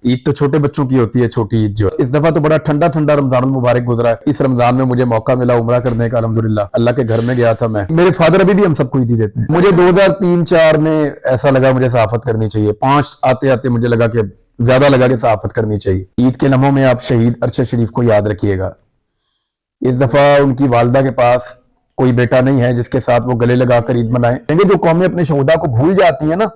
ईद तो छोटे बच्चों की होती है, छोटी ईद जो। इस दफा तो बड़ा ठंडा ठंडा रमजान मुबारक गुजरा है। इस रमजान में मुझे मौका मिला उम्रा करने का, अल्हम्दुलिल्लाह। अल्लाह के घर में गया था मैं। मेरे फादर अभी भी हम सबको ईदी देते हैं। मुझे 2003-4 में ऐसा लगा मुझे सहाफत करनी चाहिए। 5 आते आते मुझे लगा कि ज्यादा लगा कि सहाफत करनी चाहिए। ईद के लम्हों में आप शहीद अरशद शरीफ को याद रखिएगा। इस दफा उनकी वालदा के पास कोई बेटा नहीं है जिसके साथ वो गले लगाकर ईद मनाए। जो कौमें अपने शहुदा को भूल जाती है ना,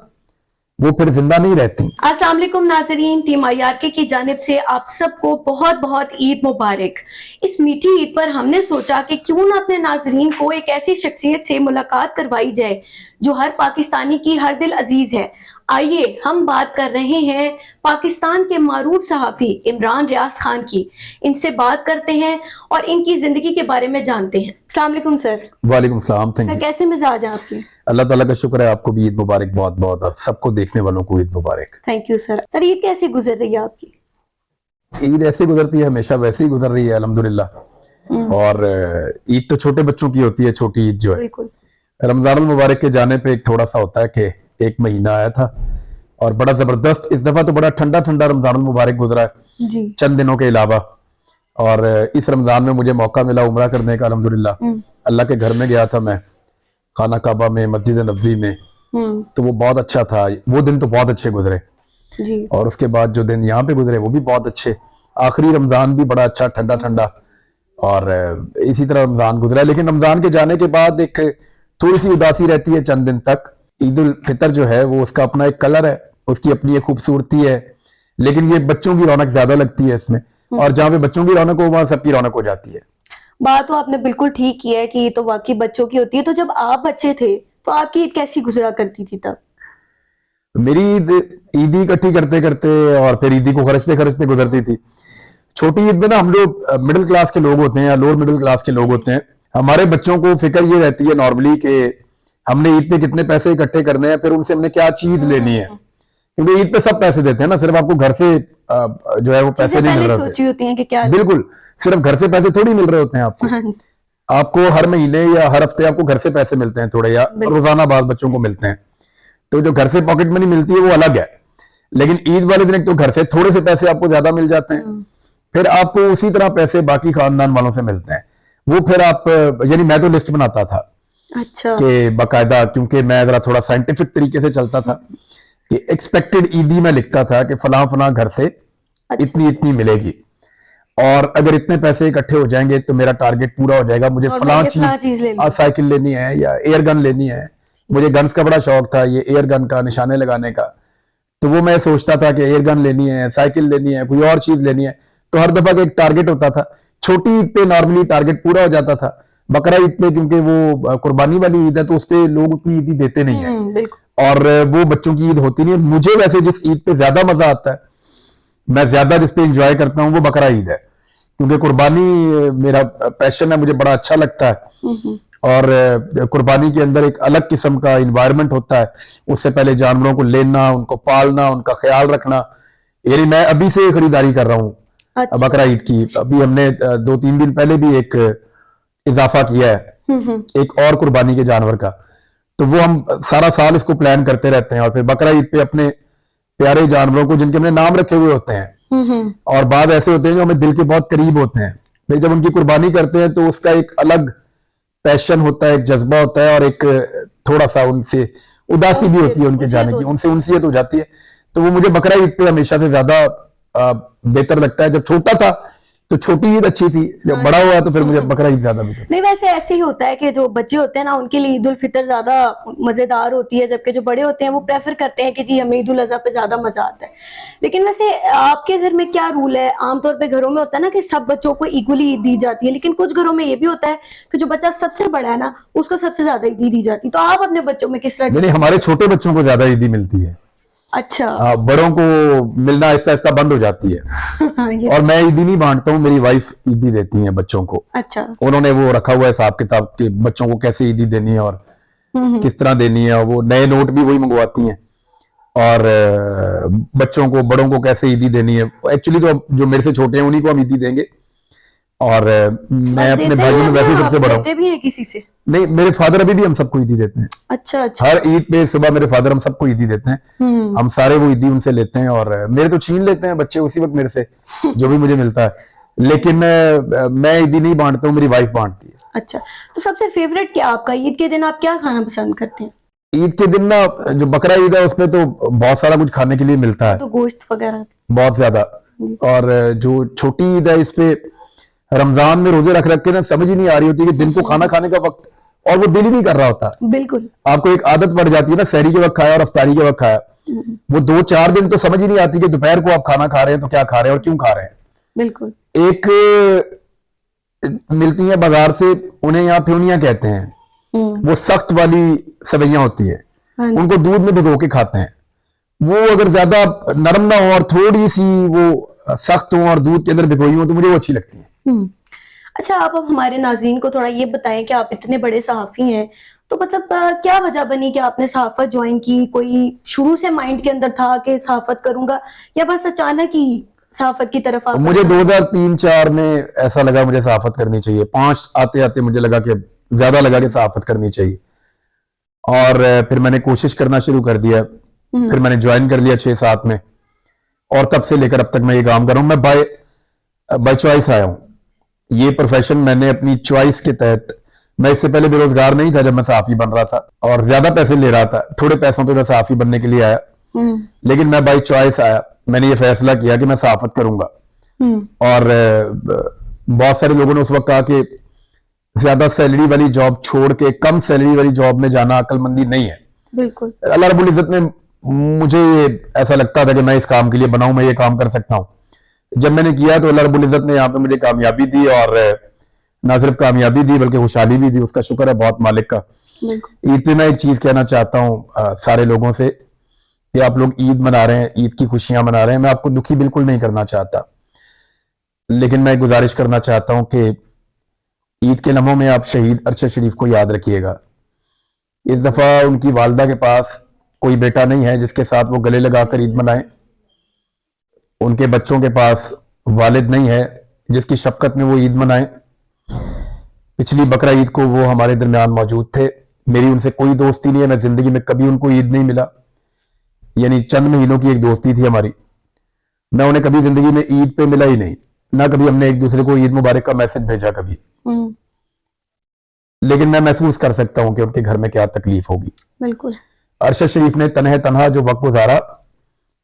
वो फिर जिंदा नहीं रहती। अस्सलाम वालेकुम नाज़रीन, टीम IRK की जानिब से आप सबको बहुत बहुत ईद मुबारक। इस मीठी ईद पर हमने सोचा कि क्यों ना अपने नाज़रीन को एक ऐसी शख्सियत से मुलाकात करवाई जाए जो हर पाकिस्तानी की हर दिल अजीज है। आइए हम बात कर रहे हैं पाकिस्तान के मारूफ सहाफ़ी इमरान रियाज खान की। इनसे बात करते हैं और इनकी जिंदगी के बारे में जानते हैं। अस्सलाम वालेकुम सर। वालेकुम सलाम। Thank you. कैसे मिजाज है आपके? अल्लाह ताला का शुक्र है, आपको भी ईद मुबारक बहुत बहुत, और सबको देखने वालों को ईद मुबारक। Thank you sir. Sir Eid कैसी गुजर रही है आपकी? ईद ऐसे गुजरती है, हमेशा वैसे ही गुजर रही है अल्हम्दुलिल्लाह। और ईद तो छोटे बच्चों की होती है, छोटी ईद जो है। बिल्कुल। रमजान मुबारक के जाने पे एक थोड़ा सा होता है कि एक महीना आया था और बड़ा जबरदस्त। इस दफा तो बड़ा ठंडा ठंडा रमजान मुबारक गुजरा है जी। चंद दिनों के अलावा। और इस रमजान में मुझे मौका मिला उम्रा करने का, अल्हम्दुलिल्लाह। अल्लाह के घर में गया था मैं, खाना काबा में, मस्जिद नबवी में। तो वो बहुत अच्छा था। वो दिन तो बहुत अच्छे गुजरे जी। और उसके बाद जो दिन यहाँ पे गुजरे वो भी बहुत अच्छे। आखिरी रमजान भी बड़ा अच्छा, ठंडा ठंडा। और इसी तरह रमजान गुजरा। लेकिन रमजान के जाने के बाद एक थोड़ी सी उदासी रहती है चंद दिन तक। ईद उल फितर जो है वो उसका अपना एक कलर है, उसकी अपनी एक खूबसूरती है, लेकिन ये बच्चों की रौनक ज्यादा लगती है इसमें। और जहां पे बच्चों की रौनक हो वहां सबकी रौनक हो जाती है। बात तो आपने बिल्कुल ठीक की है कि ये तो वाकई बच्चों की होती है। तो जब आप बच्चे थे तो आपकी ईद कैसी गुजरा करती थी तब? मेरी ईदी इकट्ठी करते करते और फिर ईदी को खर्चते खर्चते गुजरती थी। छोटी ईद में ना हम लोग मिडिल क्लास के लोग होते हैं या लोअर मिडिल क्लास के लोग होते हैं। हमारे बच्चों को फिक्र ये रहती है नॉर्मली कि हमने ईद पे कितने पैसे इकट्ठे करने हैं, फिर उनसे हमने क्या चीज लेनी है। क्योंकि ईद पे सब पैसे देते हैं ना, सिर्फ आपको घर से जो है वो पैसे नहीं मिल रहे होते। सोची होती हैं कि क्या। बिल्कुल, सिर्फ घर से पैसे थोड़ी मिल रहे होते हैं आपको। आपको हर महीने या हर हफ्ते आपको घर से पैसे मिलते हैं थोड़े, या रोजाना बाद बच्चों को मिलते हैं। तो जो घर से पॉकेट मनी मिलती है वो अलग है। लेकिन ईद वाले दिन तो घर से थोड़े से पैसे आपको ज्यादा मिल जाते हैं, फिर आपको उसी तरह पैसे बाकी खानदान वालों से मिलते हैं। वो फिर आप, यानी मैं तो लिस्ट बनाता था। अच्छा। कि बाकायदा, क्योंकि मैं जरा थोड़ा साइंटिफिक तरीके से चलता था, कि एक्सपेक्टेड ईदी में लिखता था कि फलां फलां घर से इतनी इतनी मिलेगी, और अगर इतने पैसे इकट्ठे हो जाएंगे तो मेरा टारगेट पूरा हो जाएगा। मुझे फलां चीज साइकिल लेनी है या एयर गन लेनी है। मुझे गन्स का बड़ा शौक था, ये एयर गन का, निशाने लगाने का। तो वो मैं सोचता था कि एयर गन लेनी है, साइकिल लेनी है, कोई और चीज लेनी है। तो हर दफा का एक टारगेट होता था। छोटी ईद पे नॉर्मली टारगेट पूरा हो जाता था। बकरा ईद पे, क्योंकि वो कुर्बानी वाली ईद है, तो उस पे लोग उतनी ईदी देते नहीं है और वो बच्चों की ईद होती नहीं है। मुझे वैसे जिस ईद पे ज्यादा मजा आता है, मैं ज्यादा जिस पे इंजॉय करता हूँ, वो बकरा ईद है। क्योंकि कुर्बानी मेरा पैशन है, मुझे बड़ा अच्छा लगता है। और कुर्बानी के अंदर एक अलग किस्म का इन्वायरमेंट होता है। उससे पहले जानवरों को लेना, उनको पालना, उनका ख्याल रखना। यानी मैं अभी से खरीदारी कर रहा हूँ बकरा ईद की। अभी हमने 2-3 दिन पहले भी एक इजाफा किया है एक और कुर्बानी के जानवर का। तो वो हम सारा साल इसको प्लान करते रहते हैं। और फिर बकरा ईद पे अपने प्यारे जानवरों को, जिनके हमने नाम रखे हुए होते हैं, और बाद ऐसे होते हैं जो हमें दिल के बहुत करीब होते हैं, फिर जब उनकी कुर्बानी करते हैं तो उसका एक अलग पैशन होता है, एक जज्बा होता है, और एक थोड़ा सा उनसे उदासी भी होती है उनके जाने की, उनसे उनसीयत हो जाती है। तो वो मुझे बकरा ईद पे हमेशा से ज्यादा बेहतर लगता है। जब छोटा था तो छोटी ईद अच्छी थी, जब बड़ा हुआ तो फिर मुझे बकरा ईद ज्यादा बेहतर। नहीं, वैसे ऐसे ही होता है कि जो बच्चे होते हैं ना, उनके लिए ईद उल फितर ज्यादा मजेदार होती है, जबकि जो बड़े होते हैं वो प्रेफर करते हैं कि जी हमें ईद उल अजहा पे ज्यादा मजा आता है। लेकिन वैसे आपके घर में क्या रूल है? आमतौर पे घरों में होता है ना कि सब बच्चों को इक्वली ईद दी जाती है, लेकिन कुछ घरों में ये भी होता है कि जो बच्चा सबसे बड़ा है ना, उसको सबसे ज्यादा ईद दी जाती है। तो आप अपने बच्चों में किस तरह? नहीं, हमारे छोटे बच्चों को ज्यादा ईदी मिलती है। अच्छा। बड़ों को मिलना आहिस्ता आहिस्ता बंद हो जाती है। और मैं ईदी नहीं बांटता हूँ, मेरी वाइफ ईदी देती है बच्चों को। अच्छा। उन्होंने वो रखा हुआ है हिसाब किताब के बच्चों को कैसे ईदी देनी है और किस तरह देनी है। वो नए नोट भी वही मंगवाती हैं, और बच्चों को, बड़ों को कैसे ईदी देनी है। एक्चुअली तो जो मेरे से छोटे हैं उन्हीं को हम ईदी देंगे। और मैं बस अपने देते भाइयों में हैं वैसे ही या सबसे आप बड़ा हूँ। लेते भी हैं किसी से? नहीं, मेरे फादर अभी भी हम सबको ईदी देते हैं। अच्छा अच्छा। हर ईद पे सुबह मेरे फादर हम सबको ईदी देते हैं। हम सारे वो ईदी उनसे लेते हैं, और मेरे तो छीन लेते हैं बच्चे उसी वक्त मेरे से जो भी मुझे मिलता है। लेकिन मैं ईदी नहीं बांटता हूँ, मेरी वाइफ बांटती है। अच्छा, तो सबसे फेवरेट क्या आपका? ईद के दिन आप क्या खाना पसंद करते हैं? ईद के दिन ना, जो बकरा ईद है उसपे तो बहुत सारा कुछ खाने के लिए मिलता है, तो गोश्त वगैरह। बहुत ज्यादा। और जो छोटी ईद है, इस पे रमजान में रोजे रख रख के ना समझ ही नहीं आ रही होती कि दिन को खाना खाने का वक्त, और वो दिल ही नहीं कर रहा होता। बिल्कुल। आपको एक आदत पड़ जाती है ना, सहरी के वक्त खाया और अफ्तारी के वक्त खाया, वो 2-4 दिन तो समझ ही नहीं आती कि दोपहर को आप खाना खा रहे हैं तो क्या खा रहे हैं और क्यों खा रहे हैं। बिल्कुल। एक मिलती है बाजार से, उन्हें यहाँ फ्योनियां कहते हैं, वो सख्त वाली सवैयां होती है, हाँ जी। उनको दूध में भिगो के खाते हैं। वो अगर ज्यादा नरम ना हो और थोड़ी सी वो सख्त हो और दूध के अंदर भिगोई हो तो मुझे वो अच्छी लगती है। अच्छा, आप अब हमारे नाज़रीन को थोड़ा ये बताएं कि आप इतने बड़े सहाफ़ी हैं, तो मतलब क्या वजह बनी कि आपने सहाफ़त ज्वाइन की? कोई शुरू से माइंड के अंदर था कि सहाफ़त करूंगा, या बस अचानक ही सहाफ़त की तरफ आप? मुझे 2003-4 में ऐसा लगा मुझे सहाफत करनी चाहिए। 5 आते आते मुझे लगा कि ज्यादा लगा कि सहाफत करनी चाहिए, और फिर मैंने कोशिश करना शुरू कर दिया। फिर मैंने ज्वाइन कर लिया 6-7 में, और तब से लेकर अब तक मैं ये काम कर रहा हूं। मैं बाय चॉइस आया हूं ये प्रोफेशन, मैंने अपनी चॉइस के तहत। मैं इससे पहले बेरोजगार नहीं था जब मैं सहाफी बन रहा था, और ज्यादा पैसे ले रहा था, थोड़े पैसों पे मैं सहाफी बनने के लिए आया। लेकिन मैं बाय चॉइस आया, मैंने ये फैसला किया कि मैं सहाफत करूंगा। और बहुत सारे लोगों ने उस वक्त कहा कि ज्यादा सैलरी वाली जॉब छोड़ के कम सैलरी वाली जॉब में जाना अक्लमंदी नहीं है। बिल्कुल। अल्लाह रब्बुल इज्जत ने, मुझे ऐसा लगता था कि मैं इस काम के लिए बनाऊं, मैं ये काम कर सकता हूं। जब मैंने किया तो अल्लाह रब्बुल इज्जत ने यहाँ पे मुझे कामयाबी दी, और ना सिर्फ कामयाबी दी बल्कि खुशहाली भी दी। उसका शुक्र है बहुत मालिक का। ईद पे मैं एक चीज कहना चाहता हूँ सारे लोगों से कि आप लोग ईद मना रहे हैं, ईद की खुशियां मना रहे हैं, मैं आपको दुखी बिल्कुल नहीं करना चाहता, लेकिन मैं गुजारिश करना चाहता हूं कि ईद के लम्हों में आप शहीद अरशद शरीफ को याद रखिएगा। इस दफा उनकी वालदा के पास कोई बेटा नहीं है जिसके साथ वो गले लगाकर ईद मनाए। उनके बच्चों के पास वालिद नहीं है जिसकी शफकत में वो ईद मनाए। पिछली बकरा ईद को वो हमारे दरमियान मौजूद थे। मेरी उनसे कोई दोस्ती नहीं है, मैं जिंदगी में कभी उनको ईद नहीं मिला, यानी चंद महीनों की एक दोस्ती थी हमारी। मैं उन्हें कभी जिंदगी में ईद पे मिला ही नहीं, ना कभी हमने एक दूसरे को ईद मुबारक का मैसेज भेजा कभी। लेकिन मैं महसूस कर सकता हूं कि उनके घर में क्या तकलीफ होगी। बिल्कुल। अरशद शरीफ ने तन्हा जो वक्त गुजारा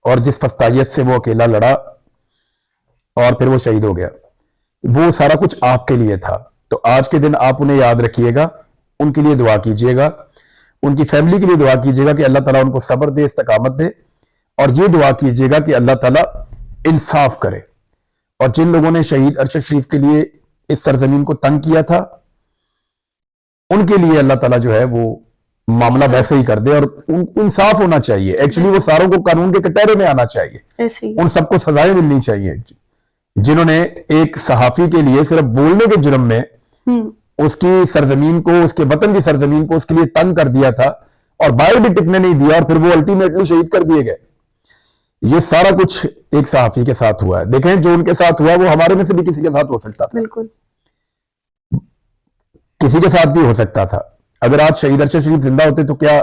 और जिस फस्तायत से वो अकेला लड़ा और फिर वो शहीद हो गया, वो सारा कुछ आपके लिए था। तो आज के दिन आप उन्हें याद रखिएगा, उनके लिए दुआ कीजिएगा, उनकी फैमिली के लिए दुआ कीजिएगा कि अल्लाह ताला उनको सब्र दे, इस्तकामत दे, और ये दुआ कीजिएगा कि अल्लाह ताला इंसाफ करे। और जिन लोगों ने शहीद अरशद शरीफ के लिए इस सरजमीन को तंग किया था, उनके लिए अल्लाह ताला जो है वो मामला वैसे ही कर दे, और इंसाफ होना चाहिए। एक्चुअली वो सारों को कानून के कटहरे में आना चाहिए, उन सबको सजाएं मिलनी चाहिए। जिन्होंने एक सहाफी के लिए सिर्फ बोलने के जुर्म में उसकी सरजमीन को, उसके वतन की सरजमीन को उसके लिए तंग कर दिया था और बाहर भी टिकने नहीं दिया, और फिर वो अल्टीमेटली शहीद कर दिए गए। ये सारा कुछ एक सहाफी के साथ हुआ है। देखें, जो उनके साथ हुआ वो हमारे में से भी किसी के साथ हो सकता था, बिल्कुल किसी के साथ भी हो सकता था। अगर आज शहीद अरशद शरीफ जिंदा होते तो क्या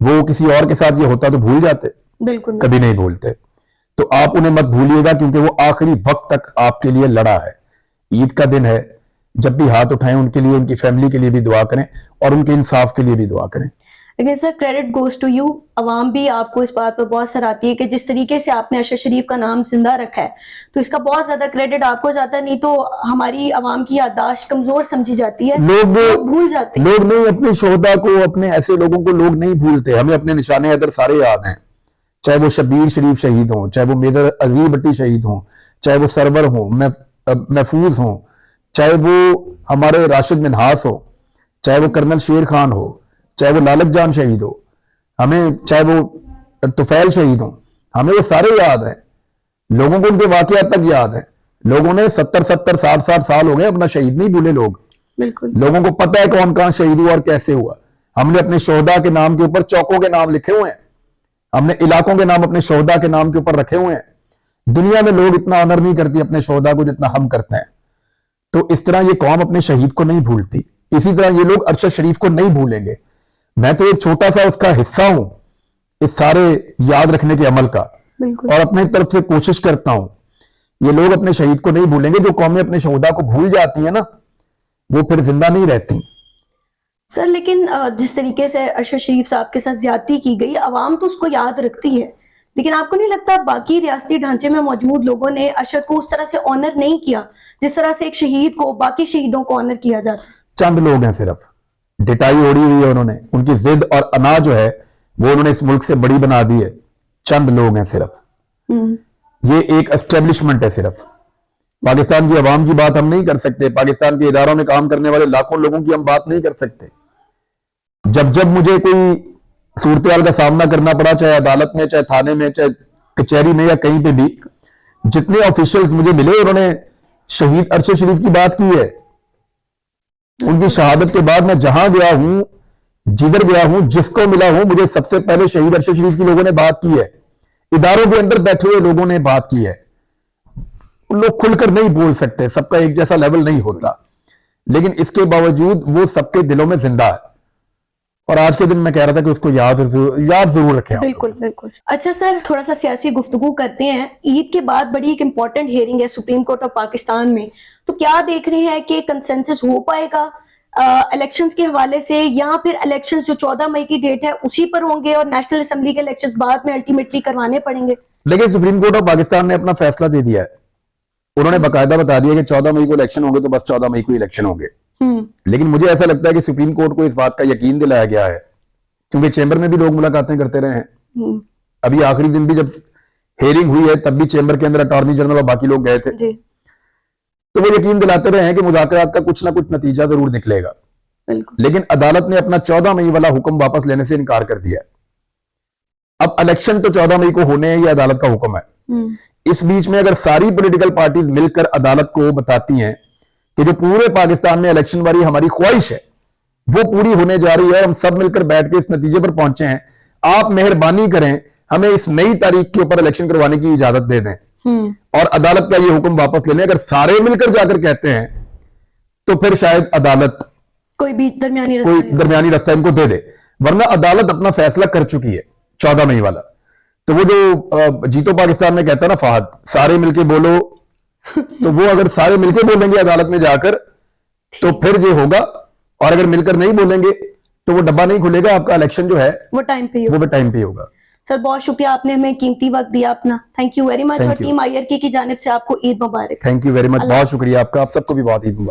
वो किसी और के साथ ये होता तो भूल जाते? बिल्कुल कभी नहीं भूलते। तो आप उन्हें मत भूलिएगा, क्योंकि वो आखिरी वक्त तक आपके लिए लड़ा है। ईद का दिन है, जब भी हाथ उठाएं उनके लिए, उनकी फैमिली के लिए भी दुआ करें और उनके इंसाफ के लिए भी दुआ करें। लेकिन sir, credit goes to you. अवाम भी आपको इस बात पर बहुत सराहती है कि जिस तरीके से आपने अरशद शरीफ का नाम जिंदा रखा है, तो इसका बहुत ज्यादा क्रेडिट आपको जाता है। नहीं तो हमारी अवाम की याददाश्त कमजोर समझी जाती है, लोग भूल जाते हैं। लोग नहीं, अपने शोहदा को, अपने ऐसे लोगों को लोग नहीं भूलते। हमें अपने निशाने हैदर सारे याद हैं, चाहे वो शबीर शरीफ शहीद हों, चाहे वो मेजर अली भट्टी शहीद हों, चाहे वो सरवर हों, महफूज हों, चाहे वो हमारे राशिद मिनहास हो, चाहे वो कर्नल शेर खान हो, चाहे वो लालक जान शहीद हो, हमें चाहे वो तुफैल शहीद हो, हमें वो सारे याद हैं। लोगों को उनके वाकयात तक याद है। लोगों ने 70-70, 60-60 साल हो गए, अपना शहीद नहीं भूले लोग। बिल्कुल। लोगों को पता है कौन कहां शहीद हुआ और कैसे हुआ। हमने अपने शोहदा के नाम के ऊपर चौकों के नाम लिखे हुए हैं, हमने इलाकों के नाम अपने शोहदा के नाम के ऊपर रखे हुए हैं। दुनिया में लोग इतना ऑनर नहीं करती अपने शोहदा को जितना हम करते हैं। तो इस तरह ये कौम अपने शहीद को नहीं भूलती, इसी तरह ये लोग अरशद शरीफ को नहीं भूलेंगे। मैं तो एक छोटा सा उसका हिस्सा हूं इस सारे याद रखने के अमल का, बिल्कुल। और अपनी तरफ से कोशिश करता हूं ये लोग अपने शहीद को नहीं भूलेंगे। जो कौमें अपने शहीदा को भूल जाती हैं ना, वो फिर जिंदा नहीं रहती। सर लेकिन जिस तरीके से अरशद शरीफ साहब के साथ ज्यादती की गई, आवाम तो उसको याद रखती है, लेकिन आपको नहीं लगता बाकी रियासती ढांचे में मौजूद लोगों ने अरशद को उस तरह से ऑनर नहीं किया जिस तरह से एक शहीद को, बाकी शहीदों को ऑनर किया जाता? चंद लोग हैं, सिर्फ डिटाई ओढ़ी हुई है उन्होंने, उनकी जिद और अना जो है वो उन्होंने इस मुल्क से बड़ी बना दी है। चंद लोग हैं सिर्फ, ये एक एस्टेब्लिशमेंट है सिर्फ। पाकिस्तान की आवाम की बात हम नहीं कर सकते, पाकिस्तान के इदारों में काम करने वाले लाखों लोगों की हम बात नहीं कर सकते। जब जब मुझे कोई सूरत का सामना करना पड़ा, चाहे अदालत में, चाहे थाने में, चाहे कचहरी में या कहीं पे भी, जितने ऑफिशियल्स मुझे मिले उन्होंने शहीद अरशद शरीफ की बात की है। उनकी शहादत के बाद मैं जहां गया हूं, जिधर गया हूं, जिसको मिला हूं, मुझे सबसे पहले शहीद अरशद शरीफ की लोगों ने बात की है। इदारों के अंदर बैठे हुए लोगों ने बात की है। लोग खुलकर नहीं बोल सकते, सबका एक जैसा लेवल नहीं होता, लेकिन इसके बावजूद वो सबके दिलों में जिंदा है। और आज के दिन मैं कह रहा था कि उसको याद जरूर रखें। बिल्कुल बिल्कुल। अच्छा सर, थोड़ा सा सियासी गुफ्तगू करते हैं। ईद के बाद बड़ी एक इंपॉर्टेंट हियरिंग है सुप्रीम कोर्ट ऑफ पाकिस्तान में, तो क्या देख रहे हैं कि कंसेंसस हो पाएगा इलेक्शंस के हवाले से, या फिर इलेक्शंस जो 14 मई की डेट है उसी पर होंगे और नेशनल असेंबली के इलेक्शंस बाद में अल्टीमेटली करवाने पड़ेंगे? लेकिन सुप्रीम कोर्ट ऑफ पाकिस्तान ने अपना फैसला दे दिया है। उन्होंने बाकायदा बता दिया कि 14 मई को इलेक्शन होंगे, तो बस 14 मई को इलेक्शन होंगे। लेकिन मुझे ऐसा लगता है कि सुप्रीम कोर्ट को इस बात का यकीन दिलाया गया है, क्योंकि चेंबर में भी लोग मुलाकातें करते रहे हैं। अभी आखिरी दिन भी जब हेयरिंग हुई है तब भी चेंबर के अंदर अटॉर्नी जनरल और बाकी लोग गए थे, तो वो यकीन दिलाते रहे हैं कि मुज़ाकरात का कुछ ना कुछ नतीजा जरूर निकलेगा। लेकिन अदालत ने अपना 14 मई वाला हुक्म वापस लेने से इनकार कर दिया। अब इलेक्शन तो 14 मई को होने हैं, ये अदालत का हुक्म है। इस बीच में अगर सारी पॉलिटिकल पार्टीज मिलकर अदालत को बताती हैं कि जो पूरे पाकिस्तान में इलेक्शन वाली हमारी ख्वाहिश है वो पूरी होने जा रही है, हम सब मिलकर बैठ के इस नतीजे पर पहुंचे हैं, आप मेहरबानी करें हमें इस नई तारीख के ऊपर इलेक्शन करवाने की इजाजत दे दें और अदालत का ये हुक्म वापस ले लें। अगर सारे मिलकर जाकर कहते हैं तो फिर शायद अदालत कोई दरमियानी रास्ता इनको दे दे, वरना अदालत अपना फैसला कर चुकी है 14 मई वाला। तो वो जो जीतो पाकिस्तान में कहता है ना फहद, सारे मिलके बोलो, तो वो अगर सारे मिलके बोलेंगे अदालत में जाकर तो फिर ये होगा, और अगर मिलकर नहीं बोलेंगे तो वो डब्बा नहीं खुलेगा, आपका इलेक्शन जो है वो टाइम पे होगा। सर बहुत शुक्रिया, आपने हमें कीमती वक्त दिया अपना। थैंक यू वेरी मच, और टीम IRK की जानिब से आपको ईद मुबारक। थैंक यू वेरी मच, बहुत शुक्रिया आपका, आप सबको भी बहुत ईद मुबारक।